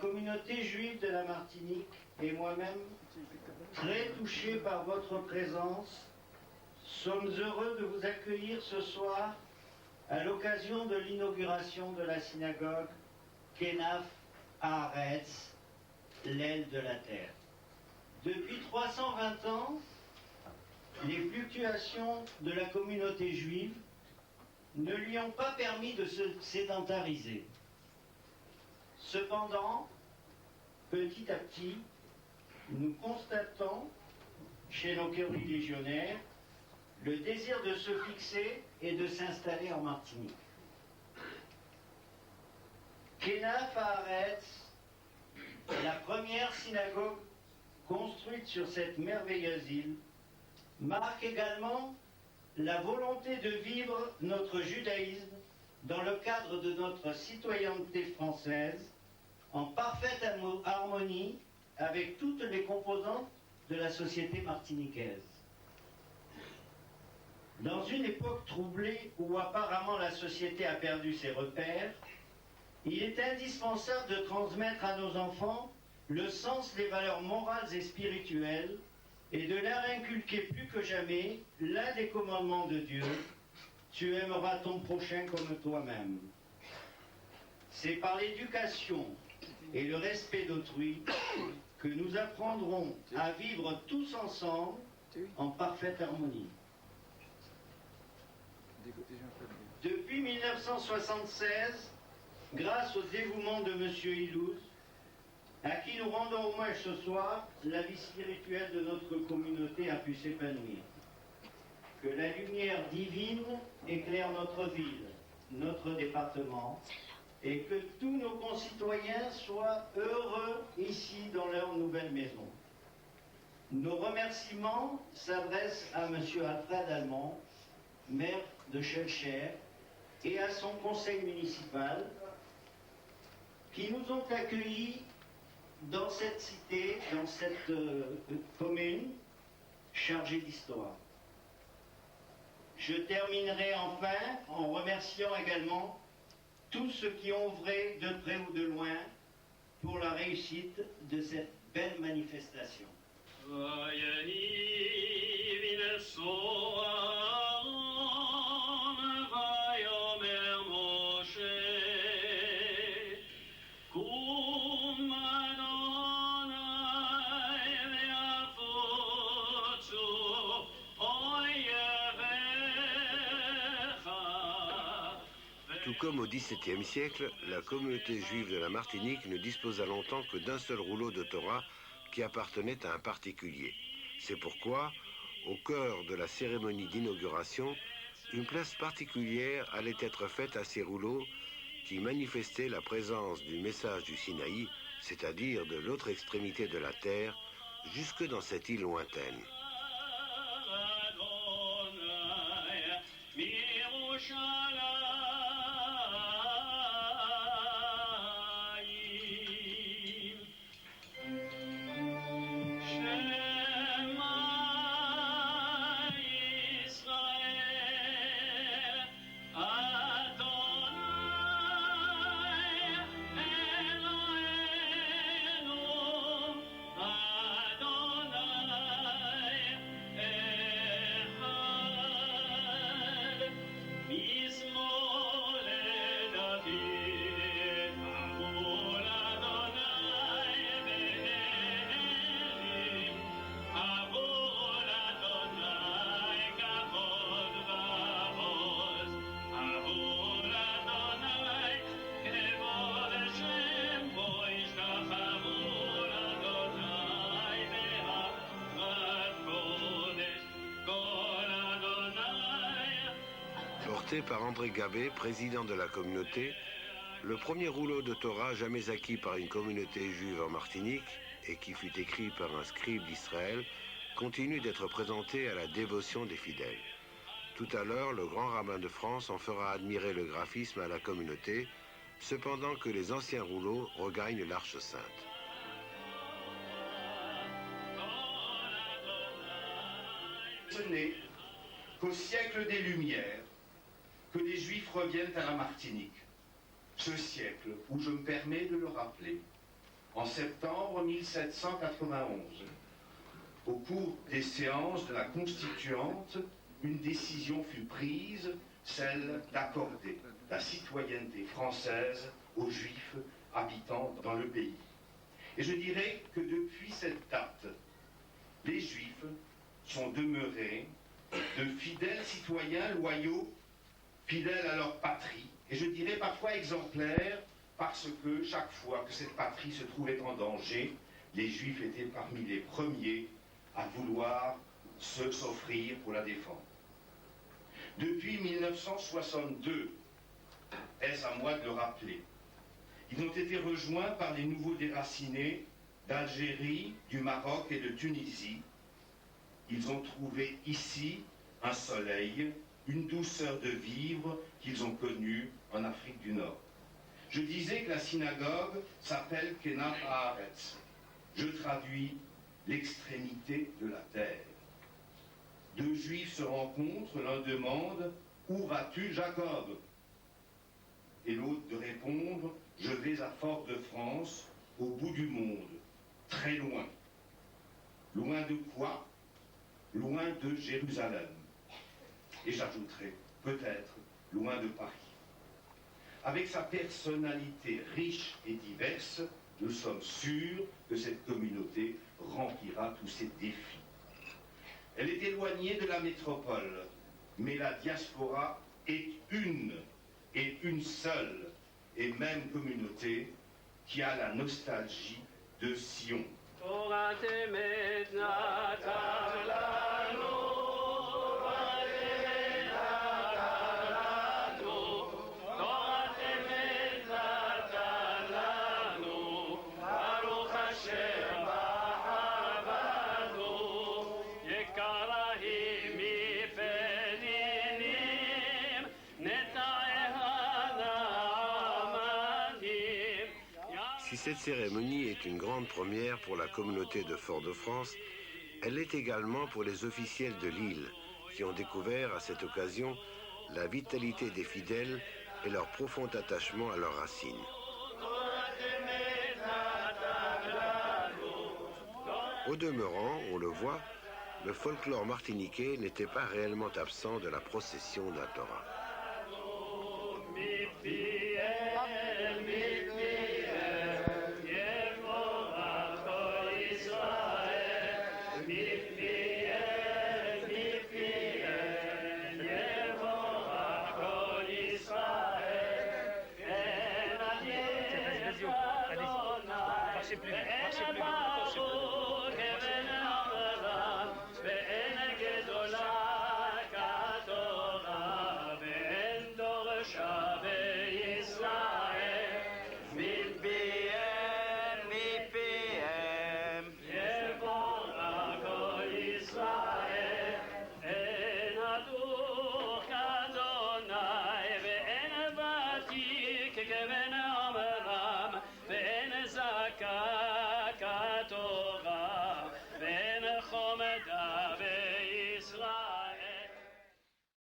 communauté juive de la Martinique et moi-même, très touchés par votre présence, sommes heureux de vous accueillir ce soir à l'occasion de l'inauguration de la synagogue Kenaf Haaretz, l'aile de la terre. Depuis 320 ans, les fluctuations de la communauté juive ne lui ont pas permis de se sédentariser. Cependant, petit à petit, nous constatons chez nos légionnaires le désir de se fixer et de s'installer en Martinique. Kenaf Haaretz, la première synagogue construite sur cette merveilleuse île, marque également la volonté de vivre notre judaïsme dans le cadre de notre citoyenneté française, en parfaite harmonie avec toutes les composantes de la société martiniquaise. Dans une époque troublée où apparemment la société a perdu ses repères, il est indispensable de transmettre à nos enfants le sens des valeurs morales et spirituelles et de leur inculquer plus que jamais l'un des commandements de Dieu: tu aimeras ton prochain comme toi-même. C'est par l'éducation et le respect d'autrui que nous apprendrons à vivre tous ensemble en parfaite harmonie. Depuis 1976, grâce au dévouement de M. Ilouz, à qui nous rendons hommage ce soir, la vie spirituelle de notre communauté a pu s'épanouir. Que la lumière divine éclaire notre ville, notre département, et que tous nos concitoyens soient heureux ici dans leur nouvelle maison. Nos remerciements s'adressent à M. Alfred Allemand, maire de Schœlcher, et à son conseil municipal, qui nous ont accueillis dans cette cité, dans cette commune chargée d'histoire. Je terminerai enfin en remerciant également tous ceux qui ont œuvré de près ou de loin pour la réussite de cette belle manifestation. Tout comme au XVIIe siècle, la communauté juive de la Martinique ne disposa longtemps que d'un seul rouleau de Torah qui appartenait à un particulier. C'est pourquoi, au cœur de la cérémonie d'inauguration, une place particulière allait être faite à ces rouleaux qui manifestaient la présence du message du Sinaï, c'est-à-dire de l'autre extrémité de la terre, jusque dans cette île lointaine. Porté par André Gabé, président de la communauté, le premier rouleau de Torah jamais acquis par une communauté juive en Martinique et qui fut écrit par un scribe d'Israël continue d'être présenté à la dévotion des fidèles. Tout à l'heure, le grand rabbin de France en fera admirer le graphisme à la communauté, cependant que les anciens rouleaux regagnent l'Arche Sainte. Ce n'est qu'au siècle des Lumières que les Juifs reviennent à la Martinique. Ce siècle où je me permets de le rappeler, en septembre 1791. Au cours des séances de la Constituante, une décision fut prise, celle d'accorder la citoyenneté française aux Juifs habitant dans le pays. Et je dirais que depuis cette date, les Juifs sont demeurés de fidèles citoyens loyaux, fidèles à leur patrie, et je dirais parfois exemplaires, parce que chaque fois que cette patrie se trouvait en danger, les Juifs étaient parmi les premiers à vouloir s'offrir pour la défendre. Depuis 1962, est-ce à moi de le rappeler, ils ont été rejoints par les nouveaux déracinés d'Algérie, du Maroc et de Tunisie. Ils ont trouvé ici un soleil, une douceur de vivre qu'ils ont connue en Afrique du Nord. Je disais que la synagogue s'appelle Kenaf Haaretz. Je traduis l'extrémité de la terre. Deux juifs se rencontrent, l'un demande « Où vas-tu, Jacob ?» et l'autre de répondre « Je vais à Fort-de-France, au bout du monde, très loin. » Loin de quoi? Loin de Jérusalem. Et j'ajouterai, peut-être, loin de Paris. Avec sa personnalité riche et diverse, nous sommes sûrs que cette communauté remplira tous ses défis. Elle est éloignée de la métropole, mais la diaspora est une seule et même communauté qui a la nostalgie de Sion. Si cette cérémonie est une grande première pour la communauté de Fort-de-France, elle l'est également pour les officiels de l'île, qui ont découvert à cette occasion la vitalité des fidèles et leur profond attachement à leurs racines. Au demeurant, on le voit, le folklore martiniquais n'était pas réellement absent de la procession de la Torah. Marchez plus vite.